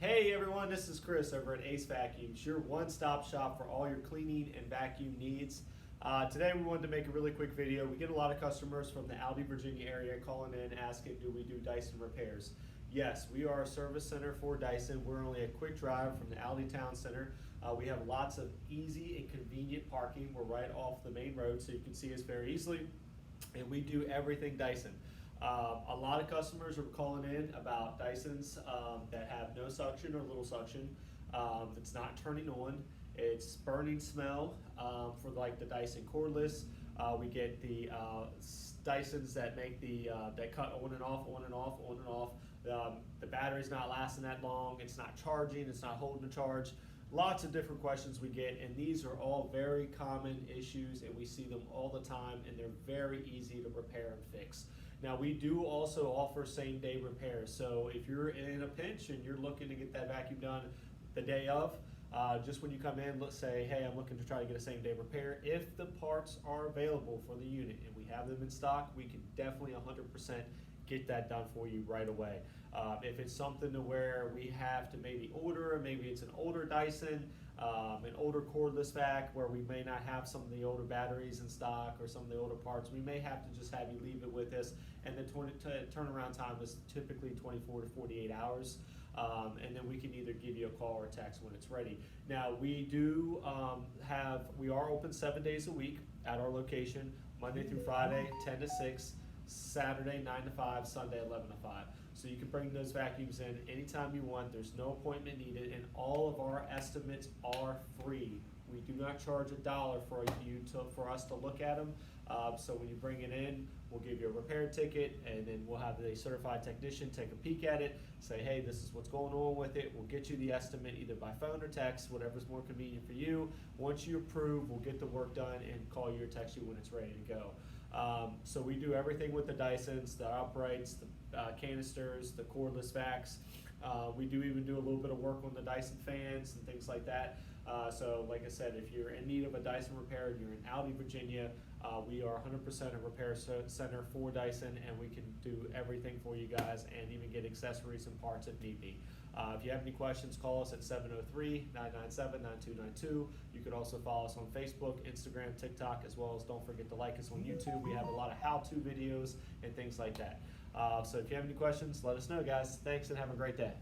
Hey everyone, this is Chris over at Acevacuums, your one-stop shop for all your cleaning and vacuum needs. Today we wanted to make a really quick video. We get a lot of customers from the Aldie, Virginia area calling in asking, do we do Dyson repairs? Yes, we are a service center for Dyson. We're only a quick drive from the Aldie Town Center. We have lots of easy and convenient parking. We're right off the main road, so you can see us very easily. And we do everything Dyson. A lot of customers are calling in about Dysons that have no suction or little suction. That's not turning on. It's burning smell for like the Dyson Cordless. We get the Dysons that make that cut on and off, on and off, on and off. The battery's not lasting that long. It's not charging. It's not holding a charge. Lots of different questions we get, and these are all very common issues, and we see them all the time, and they're very easy to repair and fix. Now, we do also offer same-day repairs, so if you're in a pinch and you're looking to get that vacuum done the day of, just when you come in, let's say, hey, I'm looking to try to get a same-day repair. If the parts are available for the unit and we have them in stock, we can definitely 100% get that done for you right away. If it's something to where we have to maybe order, maybe it's an older Dyson, an older cordless vac where we may not have some of the older batteries in stock or some of the older parts, we may have to just have you leave it with us, and the turnaround time is typically 24 to 48 hours. And then we can either give you a call or a text when it's ready. Now we do we are open 7 days a week at our location, Monday through Friday, 10 to 6, Saturday 9 to 5, Sunday 11 to 5. So you can bring those vacuums in anytime you want. There's no appointment needed, and all of our estimates are free. We do not charge $1 for us to look at them. So when you bring it in, we'll give you a repair ticket, and then we'll have a certified technician take a peek at it, say, hey, this is what's going on with it. We'll get you the estimate either by phone or text, whatever's more convenient for you. Once you approve, we'll get the work done and call you or text you when it's ready to go. So we do everything with the Dysons, the uprights, the canisters, the cordless vacs. We do even do a little bit of work on the Dyson fans and things like that. So like I said, if you're in need of a Dyson repair and you're in Aldie, Virginia, we are 100% a repair center for Dyson, and we can do everything for you guys and even get accessories and parts if need be. If you have any questions, call us at 703-997-9292. You could also follow us on Facebook, Instagram, TikTok, as well as don't forget to like us on YouTube. We have a lot of how-to videos and things like that. So if you have any questions, let us know, guys. Thanks and have a great day.